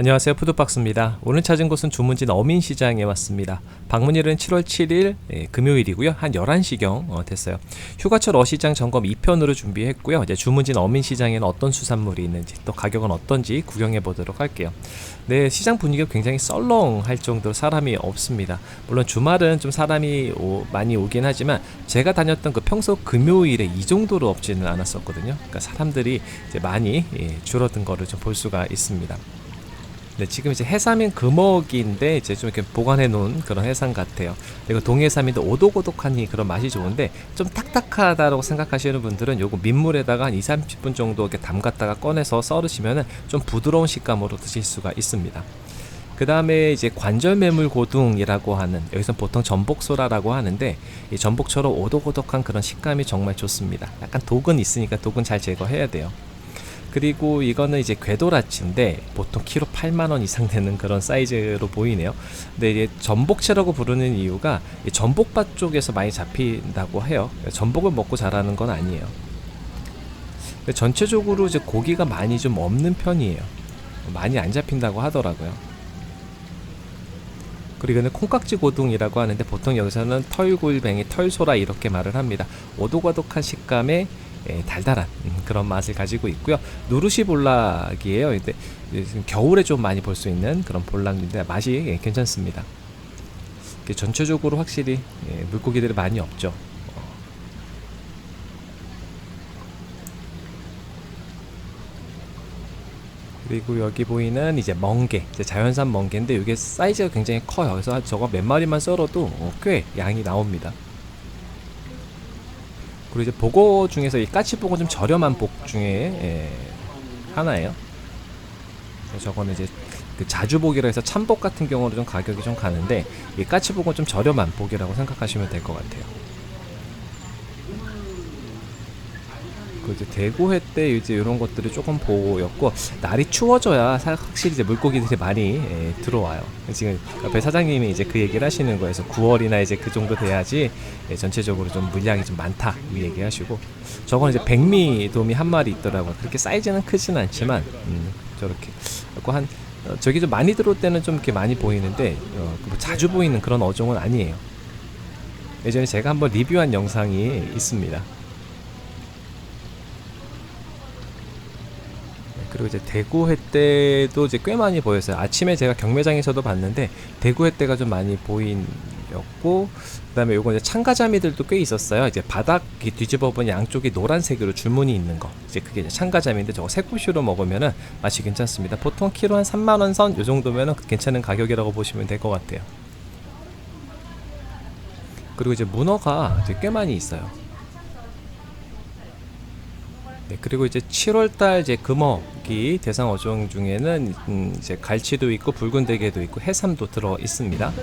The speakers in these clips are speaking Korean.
안녕하세요, 푸드박스입니다. 오늘 찾은 곳은 주문진 어민시장에 왔습니다. 방문일은 7월 7일 금요일이고요. 한 11시경 됐어요. 휴가철 어시장 점검 2편으로 준비했고요. 이제 주문진 어민시장에는 어떤 수산물이 있는지, 또 가격은 어떤지 구경해 보도록 할게요. 네, 시장 분위기가 굉장히 썰렁할 정도로 사람이 없습니다. 물론 주말은 좀 사람이 많이 오긴 하지만 제가 다녔던 그 평소 금요일에 이 정도로 없지는 않았었거든요. 그러니까 사람들이 이제 많이 줄어든 거를 좀 볼 수가 있습니다. 네, 지금 이제 해삼인 금어기인데 이제 좀 이렇게 보관해 놓은 그런 해삼 같아요. 그리고 동해삼인데 오독오독하니 그런 맛이 좋은데 좀 딱딱하다고 생각하시는 분들은 요거 민물에다가 한 2-30분 정도 이렇게 담갔다가 꺼내서 썰으시면은 좀 부드러운 식감으로 드실 수가 있습니다. 그 다음에 이제 관절매물 고등이라고 하는, 여기서 보통 전복소라라고 하는데 이 전복처럼 오독오독한 그런 식감이 정말 좋습니다. 약간 독은 있으니까 독은 잘 제거해야 돼요. 그리고 이거는 이제 궤도라치인데 보통 키로 8만원 이상 되는 그런 사이즈로 보이네요. 근데 이제 전복치라고 부르는 이유가 전복밭 쪽에서 많이 잡힌다고 해요. 전복을 먹고 자라는 건 아니에요. 근데 전체적으로 이제 고기가 많이 좀 없는 편이에요. 많이 안 잡힌다고 하더라고요. 그리고 이거는 콩깍지 고등이라고 하는데 보통 여기서는 털골뱅이, 털소라 이렇게 말을 합니다. 오독오독한 식감에 달달한 그런 맛을 가지고 있고요. 누르시 볼락이에요. 근데 겨울에 좀 많이 볼 수 있는 그런 볼락인데 맛이 괜찮습니다. 전체적으로 확실히 물고기들이 많이 없죠. 그리고 여기 보이는 이제 멍게, 이제 자연산 멍게인데 이게 사이즈가 굉장히 커요. 그래서 저거 몇 마리만 썰어도 꽤 양이 나옵니다. 그리고 이제 보고 중에서 이 까치보고 좀 저렴한 복 중에 하나예요. 저거는 이제 그 자주복이라 해서 참복 같은 경우는 좀 가격이 좀 가는데 이 까치복은 좀 저렴한 복이라고 생각하시면 될 것 같아요. 그 이제 대구회 때 이제 이런 것들이 조금 보였고, 날이 추워져야 확실히 이제 물고기들이 많이 들어와요. 지금 옆에 사장님이 이제 그 얘기를 하시는 거예요. 그래서 9월이나 이제 그 정도 돼야지 전체적으로 좀 물량이 좀 많다 이 얘기하시고, 저건 이제 백미돔이 한 마리 있더라고요. 그렇게 사이즈는 크진 않지만 저렇게 그리고 한 저기 좀 많이 들어올 때는 좀 이렇게 많이 보이는데 뭐 자주 보이는 그런 어종은 아니에요. 예전에 제가 한번 리뷰한 영상이 있습니다. 그리고 이제 대구회 때도 이제 꽤 많이 보였어요. 아침에 제가 경매장에서도 봤는데 대구회 때가 좀 많이 보이었고, 그다음에 요거 이제 참가자미들도 꽤 있었어요. 이제 바닥 뒤집어 보면 양쪽이 노란색으로 줄무늬 있는 거, 이제 그게 이제 참가자미인데 저거 새꼬시로 먹으면은 맛이 괜찮습니다. 보통 키로 한 3만원 선 요 정도면은 괜찮은 가격이라고 보시면 될 것 같아요. 그리고 이제 문어가 이제 꽤 많이 있어요. 네, 그리고 이제 7월달 이제 금어기 대상 어종 중에는 이제 갈치도 있고 붉은 대게도 있고 해삼도 들어 있습니다.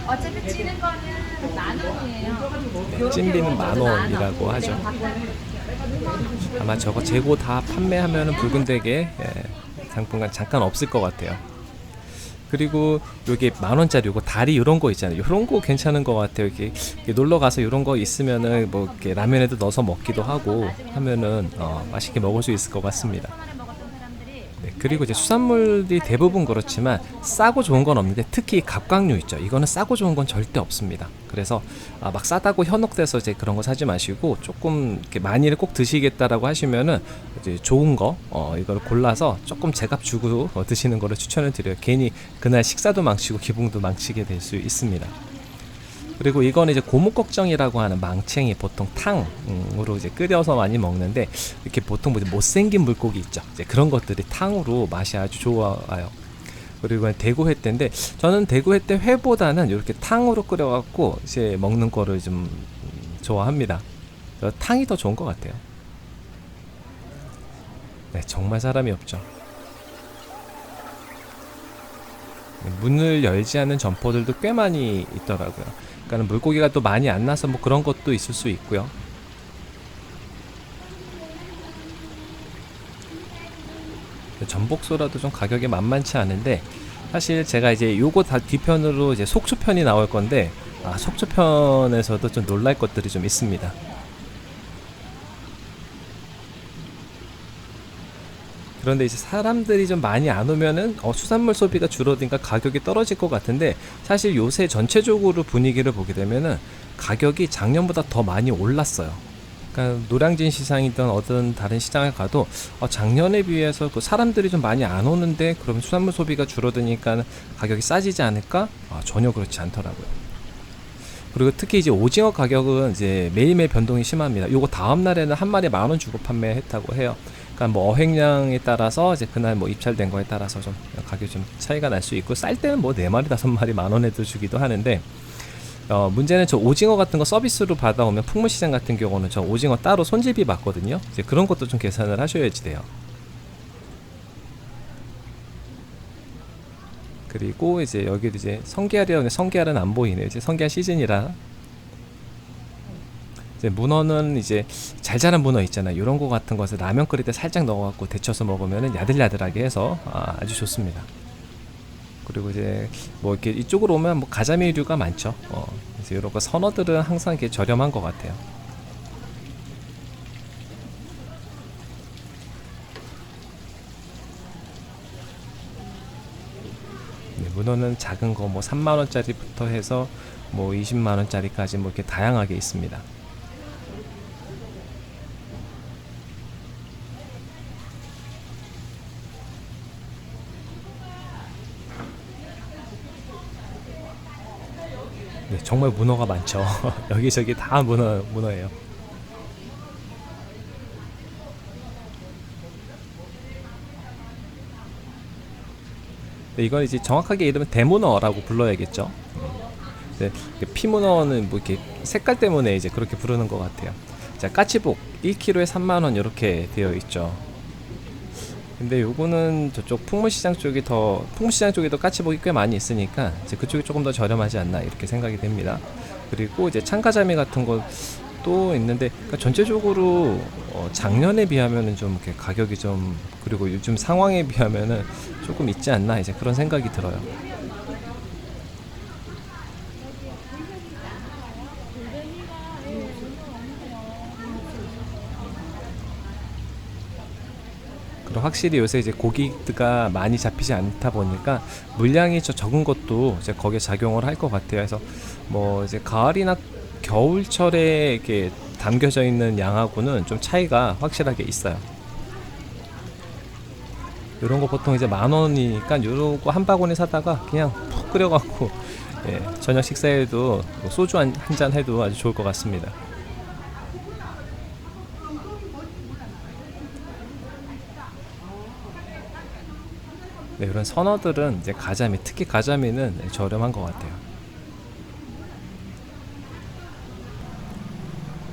어차피 찌는 거는 10,000원이에요. 네, 찜비는 10,000원이라고 하죠. 아마 저거 재고 다 판매하면은 붉은 대게 상품가 잠깐 없을 것 같아요. 그리고 요게 10,000원짜리 요거 다리 요런 거 있잖아요. 요런 거 괜찮은 것 같아요. 이렇게 놀러 가서 요런 거 있으면은 뭐 이렇게 라면에도 넣어서 먹기도 하고 하면은 맛있게 먹을 수 있을 것 같습니다. 네, 그리고 이제 수산물이 대부분 그렇지만 싸고 좋은 건 없는데 특히 갑각류 있죠. 이거는 싸고 좋은 건 절대 없습니다. 그래서 막 싸다고 현혹돼서 이제 그런 거 사지 마시고, 조금 이렇게 많이를 꼭 드시겠다라고 하시면은 이제 좋은 거 이걸 골라서 조금 제값 주고 드시는 거를 추천을 드려요. 괜히 그날 식사도 망치고 기분도 망치게 될 수 있습니다. 그리고 이거는 이제 고무꺽정이라고 하는 망챙이, 보통 탕으로 이제 끓여서 많이 먹는데, 이렇게 보통 뭐 못생긴 물고기 있죠. 이제 그런 것들이 탕으로 맛이 아주 좋아요. 그리고 대구회 때인데 저는 대구회 때 회보다는 이렇게 탕으로 끓여갖고 이제 먹는 거를 좀 좋아합니다. 탕이 더 좋은 것 같아요. 네, 정말 사람이 없죠. 문을 열지 않는 점포들도 꽤 많이 있더라고요. 그러니까 물고기가 또 많이 안 나서 뭐 그런 것도 있을 수 있고요. 전복소라도 좀 가격이 만만치 않은데, 사실 제가 이제 요거 다 뒤편으로 이제 속초편이 나올 건데 속초편에서도 좀 놀랄 것들이 좀 있습니다. 그런데 이제 사람들이 좀 많이 안 오면은 수산물 소비가 줄어드니까 가격이 떨어질 것 같은데, 사실 요새 전체적으로 분위기를 보게 되면은 가격이 작년보다 더 많이 올랐어요. 그러니까 노량진 시장이든 어떤 다른 시장에 가도 작년에 비해서 그 사람들이 좀 많이 안 오는데 그러면 수산물 소비가 줄어드니까 가격이 싸지지 않을까? 전혀 그렇지 않더라고요. 그리고 특히 이제 오징어 가격은 이제 매일매일 변동이 심합니다. 요거 다음 날에는 한 마리 10,000원 주고 판매했다고 해요. 그러니까 뭐 어획량에 따라서 이제 그날 뭐 입찰된 거에 따라서 좀 가격이 좀 차이가 날 수 있고, 쌀 때는 뭐 4마리 5마리 10,000원에도 주기도 하는데, 문제는 저 오징어 같은 거 서비스로 받아오면 풍물시장 같은 경우는 저 오징어 따로 손질비 받거든요. 이제 그런 것도 좀 계산을 하셔야지 돼요. 그리고 이제 여기도 이제 성게알이라는데 성게알은 안 보이네요. 이제 성게알 시즌이라. 이제 문어는 이제 잘 자란 문어 있잖아요. 이런 거 같은 것을 라면 끓일 때 살짝 넣어갖고 데쳐서 먹으면 야들야들하게 해서 아주 좋습니다. 그리고 이제 뭐 이렇게 이쪽으로 오면 뭐 가자미류가 많죠. 그래서 이런 거 선어들은 항상 이렇게 저렴한 것 같아요. 네, 문어는 작은 거 뭐 3만 원짜리부터 해서 뭐 20만 원짜리까지 뭐 이렇게 다양하게 있습니다. 네, 정말 문어가 많죠. 여기저기 다 문어예요. 네, 이건 이제 정확하게 이름은 대문어라고 불러야겠죠. 네, 피문어는 뭐 이렇게 색깔 때문에 이제 그렇게 부르는 것 같아요. 자, 까치복 1kg에 3만 원 이렇게 되어 있죠. 근데 요거는 저쪽 풍물시장 쪽이 더 까치복이 꽤 많이 있으니까 이제 그쪽이 조금 더 저렴하지 않나 이렇게 생각이 됩니다. 그리고 이제 창가자미 같은 것도 있는데, 그러니까 전체적으로 작년에 비하면은 좀 이렇게 가격이 좀, 그리고 요즘 상황에 비하면은 조금 있지 않나 이제 그런 생각이 들어요. 그리고 확실히 요새 이제 고기가 많이 잡히지 않다 보니까 물량이 적은 것도 이제 거기에 작용을 할 것 같아요. 그래서 뭐 이제 가을이나 겨울철에 이렇게 담겨져 있는 양하고는 좀 차이가 확실하게 있어요. 이런 거 보통 이제 10,000원이니까 요거 한 바구니 사다가 그냥 푹 끓여갖고 저녁 식사에도 뭐 소주 한 잔 해도 아주 좋을 것 같습니다. 네, 이런 선어들은 이제 가자미, 특히 가자미는 저렴한 것 같아요.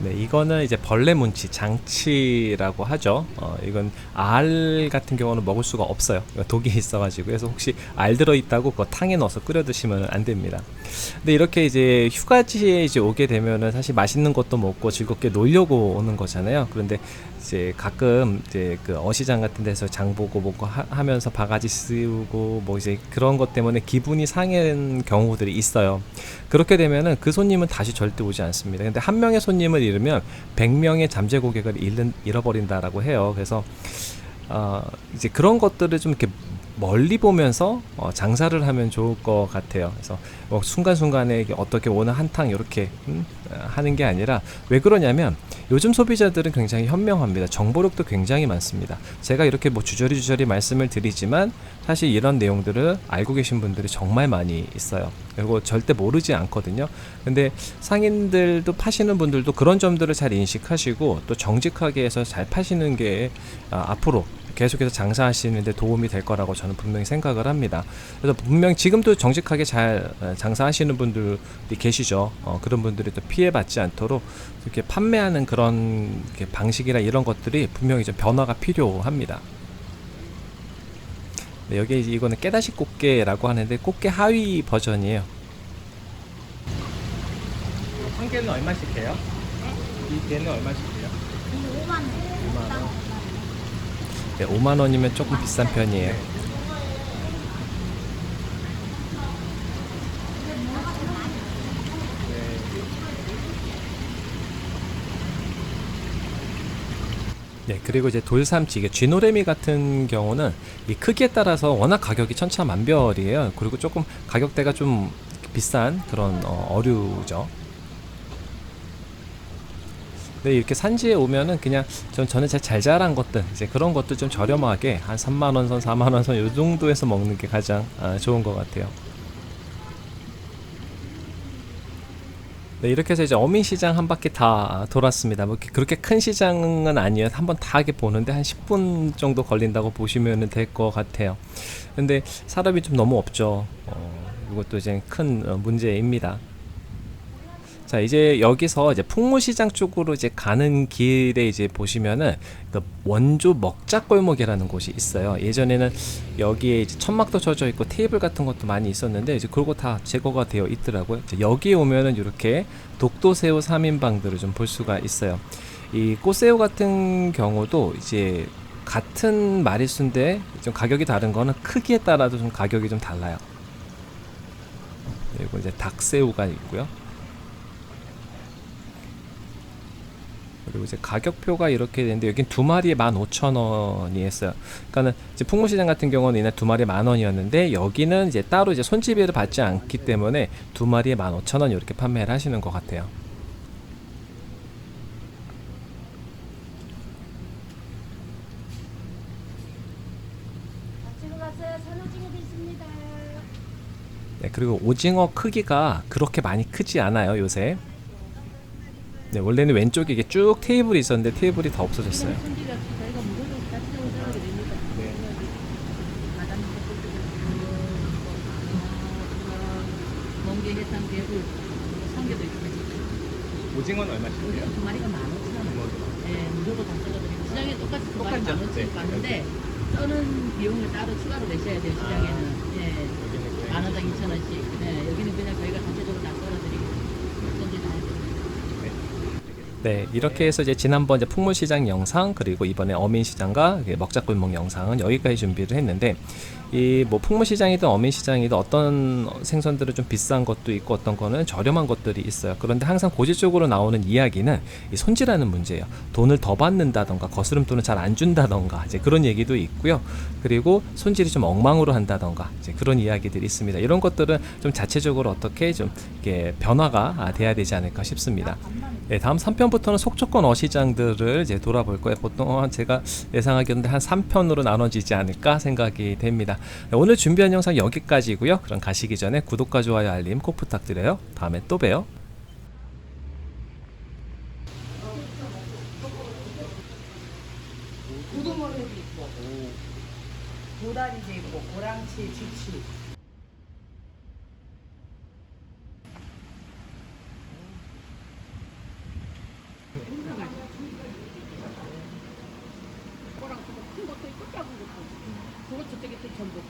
네, 이거는 이제 벌레 문치, 장치라고 하죠. 이건 알 같은 경우는 먹을 수가 없어요. 독이 있어가지고. 그래서 혹시 알 들어있다고 그거 탕에 넣어서 끓여 드시면 안 됩니다. 근데 이렇게 이제 휴가지에 이제 오게 되면은 사실 맛있는 것도 먹고 즐겁게 놀려고 오는 거잖아요. 그런데 이제 가끔 이제 그 어시장 같은 데서 장 보고 뭐고 하면서 바가지 씌우고 뭐 이제 그런 것 때문에 기분이 상한 경우들이 있어요. 그렇게 되면은 그 손님은 다시 절대 오지 않습니다. 근데 한 명의 손님을 잃으면 100명의 잠재 고객을 잃어버린다라고 해요. 그래서 이제 그런 것들을 좀 이렇게 멀리 보면서 장사를 하면 좋을 것 같아요. 그래서 뭐 순간순간에 어떻게 오늘 한탕 이렇게 하는 게 아니라, 왜 그러냐면 요즘 소비자들은 굉장히 현명합니다. 정보력도 굉장히 많습니다. 제가 이렇게 뭐 주저리 말씀을 드리지만 사실 이런 내용들을 알고 계신 분들이 정말 많이 있어요. 그리고 절대 모르지 않거든요. 근데 상인들도 파시는 분들도 그런 점들을 잘 인식하시고 또 정직하게 해서 잘 파시는 게 앞으로 계속해서 장사하시는데 도움이 될 거라고 저는 분명히 생각을 합니다. 그래서 분명 지금도 정직하게 잘 장사하시는 분들이 계시죠. 그런 분들이 또 피해받지 않도록 이렇게 판매하는 그런 방식이나 이런 것들이 분명히 좀 변화가 필요합니다. 네, 여기 이거는 깨다시 꽃게라고 하는데 꽃게 하위 버전이에요. 한 개는 얼마씩 해요? 네? 이 개는 얼마씩 해요? 5만 원. 5만 원. 네, 5만 원이면 조금 비싼 편이에요. 네, 그리고 이제 돌삼치, 이게 쥐노래미 같은 경우는 이 크기에 따라서 워낙 가격이 천차만별이에요. 그리고 조금 가격대가 좀 비싼 그런 어류죠. 네, 이렇게 산지에 오면은 그냥 저는 잘 자란 것들, 이제 그런 것들 좀 저렴하게 한 3만 원 선, 4만 원 선 요 정도에서 먹는 게 가장 좋은 것 같아요. 네, 이렇게 해서 이제 어민시장 한 바퀴 다 돌았습니다. 뭐 그렇게 큰 시장은 아니에요. 한번 다 이렇게 보는데 한 10분 정도 걸린다고 보시면 될 것 같아요. 근데 사람이 좀 너무 없죠. 이것도 이제 큰 문제입니다. 자, 이제 여기서 이제 풍무시장 쪽으로 이제 가는 길에 이제 보시면은 그 원조 먹자골목이라는 곳이 있어요. 예전에는 여기에 이제 천막도 쳐져 있고 테이블 같은 것도 많이 있었는데 이제 그거 다 제거가 되어 있더라고요. 이제 여기에 오면은 이렇게 독도새우 3인방들을 좀 볼 수가 있어요. 이 꽃새우 같은 경우도 이제 같은 마리수인데 좀 가격이 다른 거는 크기에 따라도 좀 가격이 좀 달라요. 그리고 이제 닭새우가 있고요. 그리고 이제 가격표가 이렇게 되는데 여긴 두 마리에 15,000원이 했어요. 그러니까는 이제 풍무시장 같은 경우는 이날 두 마리에 10,000원이었는데 여기는 이제 따로 이제 손질비를 받지 않기 때문에 두 마리에 15,000원 이렇게 판매를 하시는 것 같아요. 지금 왔어요. 산오징어도 있습니다. 네, 그리고 오징어 크기가 그렇게 많이 크지 않아요, 요새. 네, 원래는 왼쪽에 이게 쭉 테이블이 있었는데 테이블이 다 없어졌어요. 손질이 없이 저희가 무료로 같이 오셔도 됩니다. 멍게, 해삼, 개불, 성게도 있습니다. 오징어는 얼마씩이에요? 두 마리가 15,000원. 네, 무료로 다 써거든요. 시장에 똑같이 두 마리 똑같죠? 15,000원 네. 받는데 써는 비용을 따로 추가로 내셔야 돼요. 시장에는. 예. 만원당 2,000원씩. 네, 여기는 그냥 저희가 전체적으로 다 썰어드리고 손질 다 해드립니다. 네, 이렇게 해서 이제 지난번 이제 풍물시장 영상 그리고 이번에 어민시장과 먹자골목 영상은 여기까지 준비를 했는데 이 뭐 풍물시장이든 어민시장이든 어떤 생선들은 좀 비싼 것도 있고 어떤 거는 저렴한 것들이 있어요. 그런데 항상 고질적으로 나오는 이야기는 이 손질하는 문제예요. 돈을 더 받는다던가 거스름 돈을 잘 안 준다던가 이제 그런 얘기도 있고요. 그리고 손질이 좀 엉망으로 한다던가 이제 그런 이야기들이 있습니다. 이런 것들은 좀 자체적으로 어떻게 좀 이렇게 변화가 돼야 되지 않을까 싶습니다. 네, 다음 3편부터는 속초권 어시장들을 이제 돌아볼 거예요. 보통 제가 예상하기로는 한 3편으로 나눠지지 않을까 생각이 됩니다. 네, 오늘 준비한 영상 여기까지고요. 그럼 가시기 전에 구독과 좋아요 알림 꼭 부탁드려요. 다음에 또 봬요. 우두머리도 있고 도다리도 있고 고랑치, 지치 큰 것도 있고 작은 것도 있고. 그것도 되게 또 전부.